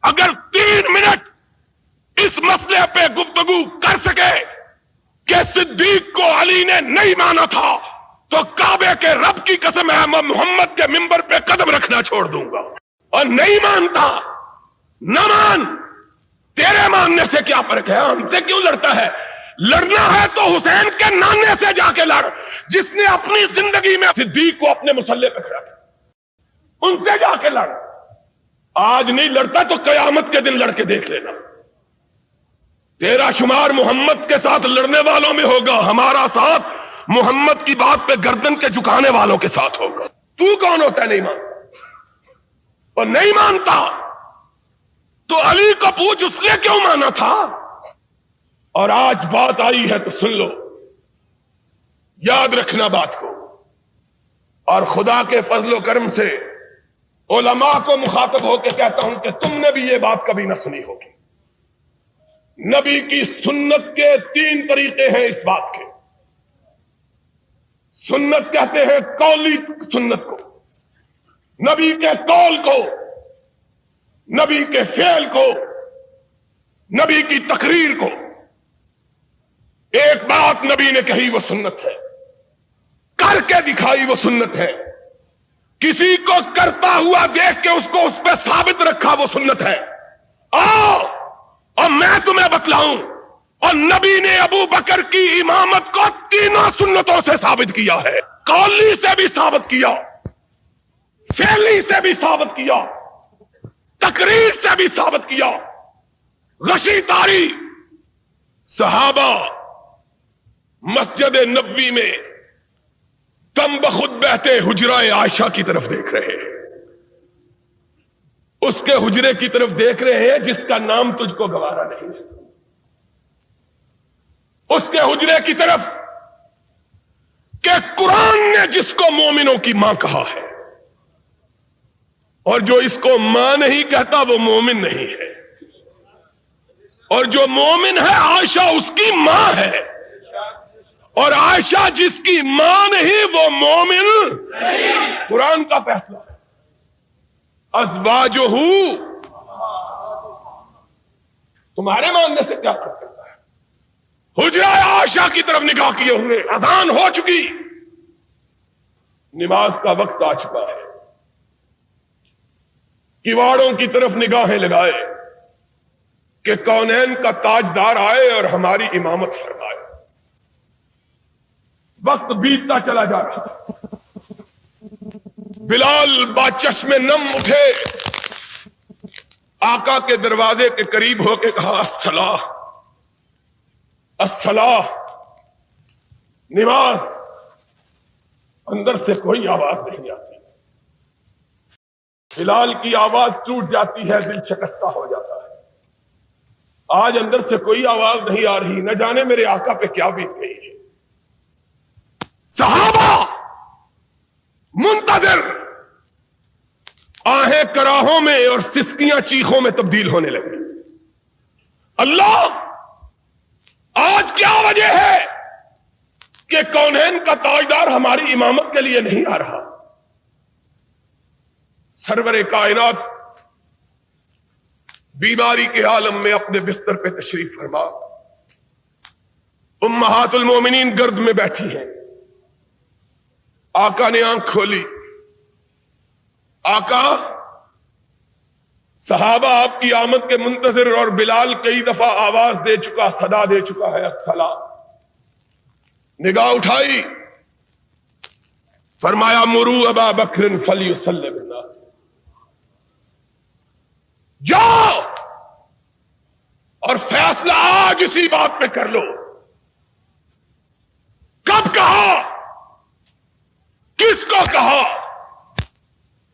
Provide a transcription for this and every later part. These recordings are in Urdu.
اگر 3 منٹ اس مسئلے پہ گفتگو کر سکے کہ صدیق کو علی نے نہیں مانا تھا تو کعبے کے رب کی قسم ہے میں محمد کے منبر پہ قدم رکھنا چھوڑ دوں گا. اور نہیں مانتا نہ مان, تیرے ماننے سے کیا فرق ہے؟ ہم سے کیوں لڑتا ہے؟ لڑنا ہے تو حسین کے نانے سے جا کے لڑ, جس نے اپنی زندگی میں صدیق کو اپنے مسلح پہ کھڑا کیا, ان سے جا کے لڑ. آج نہیں لڑتا تو قیامت کے دن لڑ کے دیکھ لینا. تیرا شمار محمد کے ساتھ لڑنے والوں میں ہوگا, ہمارا ساتھ محمد کی بات پہ گردن کے جھکانے والوں کے ساتھ ہوگا. تو کون ہوتا ہے نہیں مانتا؟ اور نہیں مانتا تو علی کو پوچھ اس نے کیوں مانا تھا. اور آج بات آئی ہے تو سن لو, یاد رکھنا بات کو. اور خدا کے فضل و کرم سے علماء کو مخاطب ہو کے کہتا ہوں کہ تم نے بھی یہ بات کبھی نہ سنی ہوگی. نبی کی سنت کے 3 طریقے ہیں اس بات کے. سنت کہتے ہیں قولی سنت کو, نبی کے قول کو, نبی کے فعل کو, نبی کی تقریر کو. ایک بات نبی نے کہی وہ سنت ہے, کر کے دکھائی وہ سنت ہے, کسی کو کرتا ہوا دیکھ کے اس کو اس پہ ثابت رکھا وہ سنت ہے. آؤ اور میں تمہیں بتلاؤں, اور نبی نے ابو بکر کی امامت کو 3 سنتوں سے ثابت کیا ہے. قولی سے بھی ثابت کیا, فعلی سے بھی ثابت کیا, تقریر سے بھی ثابت کیا. غشی تاری صحابہ مسجد نبوی میں دم بخود بہتے حجرہ عائشہ کی طرف دیکھ رہے ہیں, اس کے حجرے کی طرف دیکھ رہے ہیں جس کا نام تجھ کو گوارا نہیں ہے, اس کے حجرے کی طرف کہ قرآن نے جس کو مومنوں کی ماں کہا ہے, اور جو اس کو ماں نہیں کہتا وہ مومن نہیں ہے, اور جو مومن ہے عائشہ اس کی ماں ہے, اور عائشہ جس کی ماں نہیں وہ مومن نہیں. قرآن کا فیصلہ ہے. ازواجہ تمہارے ماننے سے کیا فرق کرتا ہے؟ حجرہ عائشہ کی طرف نگاہ کیے ہوئے, اذان ہو چکی, نماز کا وقت آ چکا ہے, کیواڑوں کی طرف نگاہیں لگائے کہ کونین کا تاجدار آئے اور ہماری امامت فرمائے. وقت بیتتا چلا جا رہا ہے. بلال باچشم نم اٹھے, آقا کے دروازے کے قریب ہو کے کہا الصلاۃ الصلاۃ, نماز. اندر سے کوئی آواز نہیں آتی, بلال کی آواز ٹوٹ جاتی ہے, دل شکستہ ہو جاتا ہے. آج اندر سے کوئی آواز نہیں آ رہی, نہ جانے میرے آقا پہ کیا بیت گئی ہے. صحابہ منتظر, آہیں کراہوں میں اور سسکیاں چیخوں میں تبدیل ہونے لگی. اللہ, آج کیا وجہ ہے کہ کونین کا تاجدار ہماری امامت کے لیے نہیں آ رہا؟ سرور کائنات بیماری کے عالم میں اپنے بستر پہ تشریف فرما, امہات المومنین گرد میں بیٹھی ہیں. آقا نے آنکھ کھولی, آقا صحابہ آپ کی آمد کے منتظر, اور بلال کئی دفعہ آواز دے چکا, صدا دے چکا ہے الصلاۃ. نگاہ اٹھائی, فرمایا مروا ابا بکر فلیصلی بالناس, جاؤ اور فیصلہ آج اسی بات پہ کر لو. کب کہا, کس کو کہا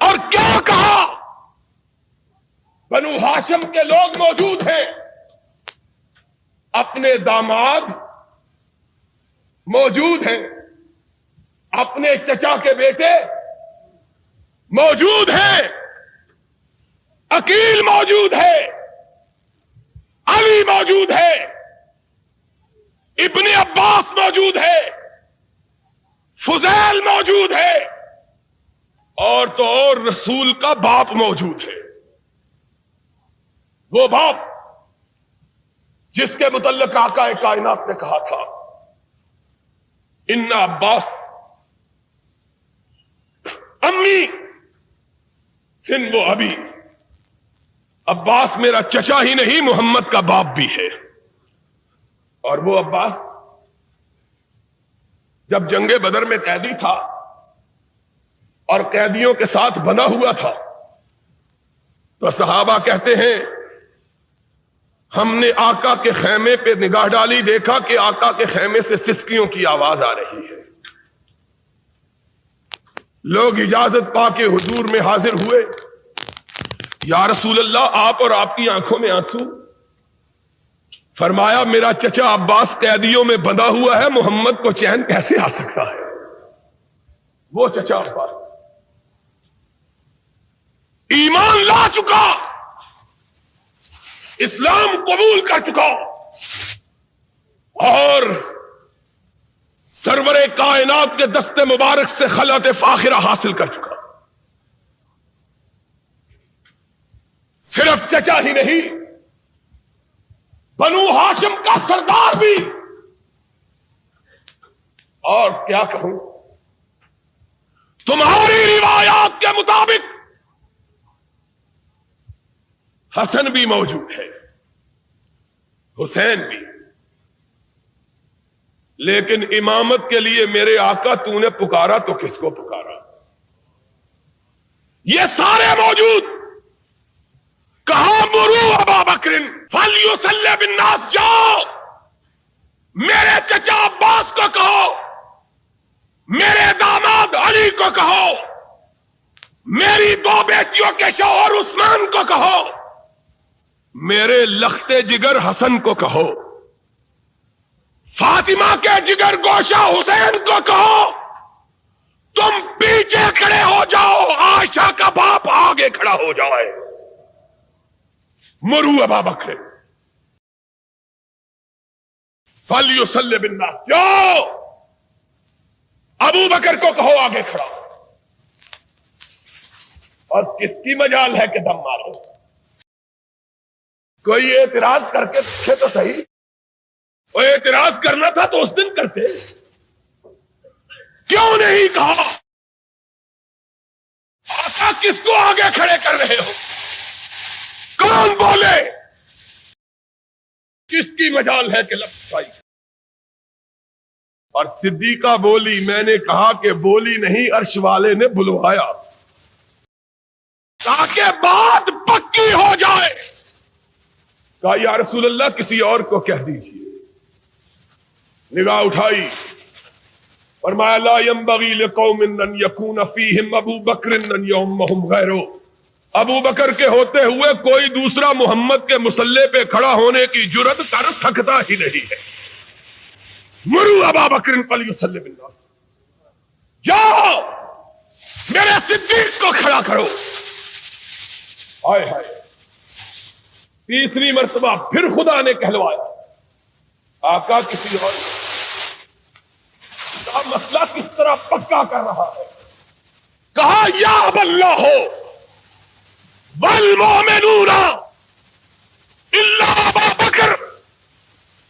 اور کیا کہا؟ بنو ہاشم کے لوگ موجود ہیں, اپنے داماد موجود ہیں, اپنے چچا کے بیٹے موجود ہیں, عقیل موجود ہے, علی موجود ہے, ابن عباس موجود ہے, فضیل موجود ہے, اور تو اور رسول کا باپ موجود ہے. وہ باپ جس کے متعلق آقا کائنات نے کہا تھا ان عباس امی سن وہ ابھی، عباس میرا چچا ہی نہیں محمد کا باپ بھی ہے۔ اور وہ عباس جب جنگ بدر میں قیدی تھا اور قیدیوں کے ساتھ بنا ہوا تھا تو صحابہ کہتے ہیں ہم نے آقا کے خیمے پہ نگاہ ڈالی، دیکھا کہ آقا کے خیمے سے سسکیوں کی آواز آ رہی ہے۔ لوگ اجازت پا کے حضور میں حاضر ہوئے، یا رسول اللہ آپ اور آپ کی آنکھوں میں آنسو؟ فرمایا میرا چچا عباس قیدیوں میں بندھا ہوا ہے، محمد کو چین کیسے آ سکتا ہے؟ وہ چچا عباس ایمان لا چکا، اسلام قبول کر چکا اور سرور کائنات کے دست مبارک سے خلعت فاخرہ حاصل کر چکا۔ صرف چچا ہی نہیں، بنو ہاشم کا سردار بھی۔ اور کیا کہوں، تمہاری روایات کے مطابق حسن بھی موجود ہے، حسین بھی، لیکن امامت کے لیے میرے آقا تو نے پکارا تو کس کو پکارا؟ یہ سارے موجود۔ کہا مرو ابا بکر فلیصلی بالناس، جاؤ میرے چچا عباس کو کہو، میرے داماد علی کو کہو، میری دو بیٹیوں کے شوہر عثمان کو کہو، میرے لختے جگر حسن کو کہو، فاطمہ کے جگر گوشہ حسین کو کہو، تم پیچھے کھڑے ہو جاؤ، عائشہ کا باپ آگے کھڑا ہو جائے۔ مرو ابا بکر فلیصلی بالناس، جاؤ ابو بکر کو کہو آگے کھڑا۔ اور کس کی مجال ہے کہ دم مارو؟ کوئی اعتراض کر کے دیکھے تو صحیح۔ وہ اعتراض کرنا تھا تو اس دن کرتے، کیوں نہیں کہا؟ آقا کس کو آگے کھڑے کر رہے ہو؟ کون بولے؟ کس کی مجال ہے کہ لفظ پائی؟ اور صدیقہ بولی، میں نے کہا کہ بولی نہیں، عرش والے نے بلوایا تاکہ بات پکی ہو جائے۔ کہا یا رسول اللہ کسی اور کو کہہ دیجیے۔ نگاہ اٹھائی، فرمایا لا ينبغي لقوم ان يكون فيهم ابو بکر ان يؤمهم غیرہ، ابو بکر کے ہوتے ہوئے کوئی دوسرا محمد کے مصلی پہ کھڑا ہونے کی جرت کر سکتا ہی نہیں ہے۔ مرو ابا بکر فلیصلی بالناس، جاؤ میرے صدیق کو کھڑا کرو۔ ہائے ہائے، تیسری مرتبہ پھر خدا نے کہلوایا، آقا کسی اور کا مسئلہ کس طرح پکا کر رہا ہے۔ کہا یا اب اللہ ہو والمؤمنون الا ابا بکر،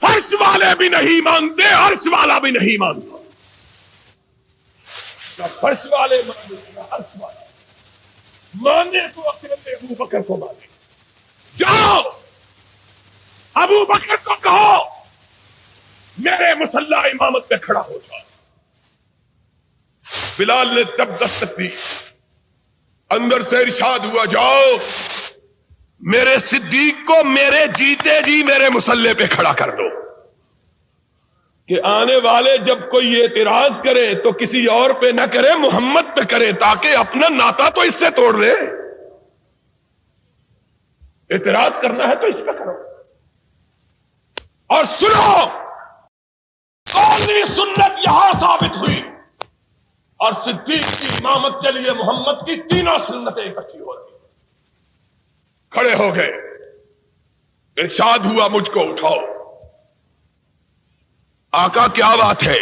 فرش والے بھی نہیں مانتے، عرش والا بھی نہیں مانتا۔ نہ فرش والے مانے نہ عرش والا مانے تو اکیلے ابو بکر کو مانے۔ جاؤ ابو بکر کو کہو میرے مصلی امامت پہ کھڑا ہو جاؤ۔ بلال نے تب دستک دی، اندر سے ارشاد ہوا جاؤ میرے صدیق کو میرے جیتے جی میرے مصلی پہ کھڑا کر دو، کہ آنے والے جب کوئی اعتراض کرے تو کسی اور پہ نہ کرے، محمد پہ کرے، تاکہ اپنا ناتا تو اس سے توڑ لے۔ اعتراض کرنا ہے تو اس پہ کرو۔ اور سنو، قومی سنت یہاں ثابت ہوئی، اور صدیق کی امامت کے لیے محمد کی تینوں سنتیں اکٹھی ہو رہی۔ کھڑے ہو گئے، ارشاد ہوا مجھ کو اٹھاؤ۔ آقا کیا بات ہے؟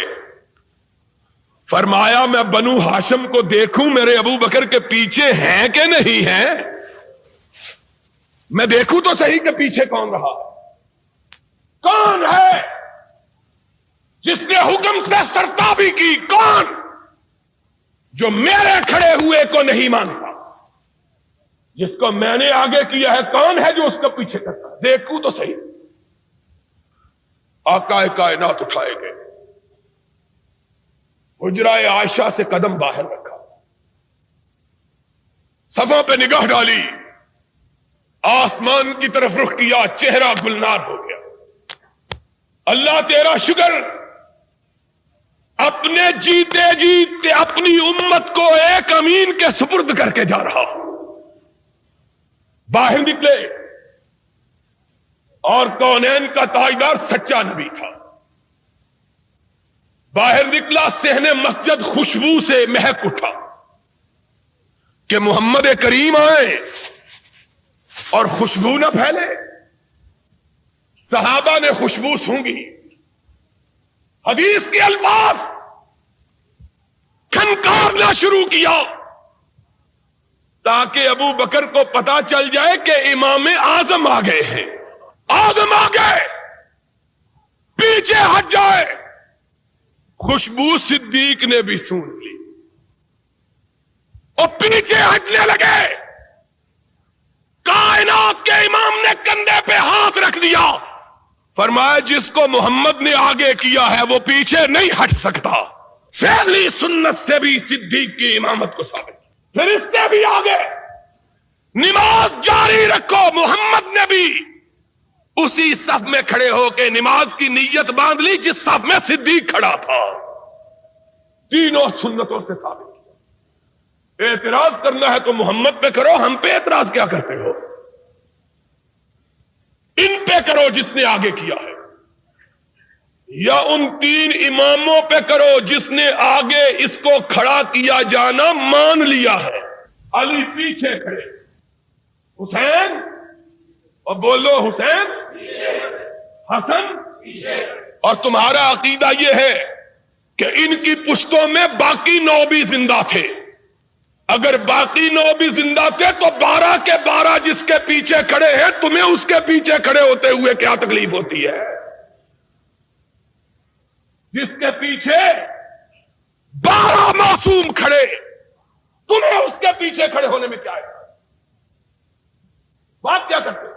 فرمایا میں بنو ہاشم کو دیکھوں میرے ابو بکر کے پیچھے ہیں کہ نہیں ہیں؟ میں دیکھوں تو صحیح کہ پیچھے کون رہا، کون ہے جس نے حکم سے سرتابی کی، کون جو میرے کھڑے ہوئے کو نہیں مانتا، جس کو میں نے آگے کیا ہے کون ہے جو اس کو پیچھے کرتا ہے؟ دیکھوں تو صحیح۔ آقا کائنات اٹھائے گئے، حجرہ عائشہ سے قدم باہر رکھا، صفوں پہ نگاہ ڈالی، آسمان کی طرف رخ کیا، چہرہ گلنار ہو گیا۔ اللہ تیرا شکر، اپنے جیتے جیتے اپنی امت کو ایک امین کے سپرد کر کے جا رہا ہوں۔ باہر نکلے اور کونین کا تاجدار سچا نبی تھا، باہر نکلا، صحن مسجد خوشبو سے مہک اٹھا کہ محمد کریم آئے اور خوشبو نہ پھیلے۔ صحابہ نے خوشبو سونگھی، حدیث کے الفاظ کھنکارنا شروع کیا تاکہ ابو بکر کو پتا چل جائے کہ امام اعظم آ گئے ہیں، اعظم آ گئے، پیچھے ہٹ جائے۔ خوشبو صدیق نے بھی سون لی اور پیچھے ہٹنے لگے۔ کائنات کے امام نے کندھے پہ ہاتھ رکھ دیا، فرمایا جس کو محمد نے آگے کیا ہے وہ پیچھے نہیں ہٹ سکتا۔ فعلی سنت سے بھی صدیق کی امامت کو ثابت کیا، پھر اس سے بھی آگے نماز جاری رکھو، محمد نے بھی اسی صف میں کھڑے ہو کے نماز کی نیت باندھ لی جس صف میں صدیق کھڑا تھا۔ تینوں سنتوں سے ثابت کیا۔ اعتراض کرنا ہے تو محمد پہ کرو، ہم پہ اعتراض کیا کرتے ہو؟ ان پہ کرو جس نے آگے کیا ہے، یا ان تین اماموں پہ کرو جس نے آگے اس کو کھڑا کیا جانا مان لیا ہے۔ علی پیچھے کھڑے، حسین، اور بولو حسین، حسن، اور تمہارا عقیدہ یہ ہے کہ ان کی پشتوں میں باقی 9 بھی زندہ تھے۔ اگر باقی 9 بھی زندہ تھے تو 12 کے 12 جس کے پیچھے کھڑے ہیں، تمہیں اس کے پیچھے کھڑے ہوتے ہوئے کیا تکلیف ہوتی ہے؟ جس کے پیچھے 12 معصوم کھڑے، تمہیں اس کے پیچھے کھڑے ہونے میں کیا ہے؟ بات کیا کرتے؟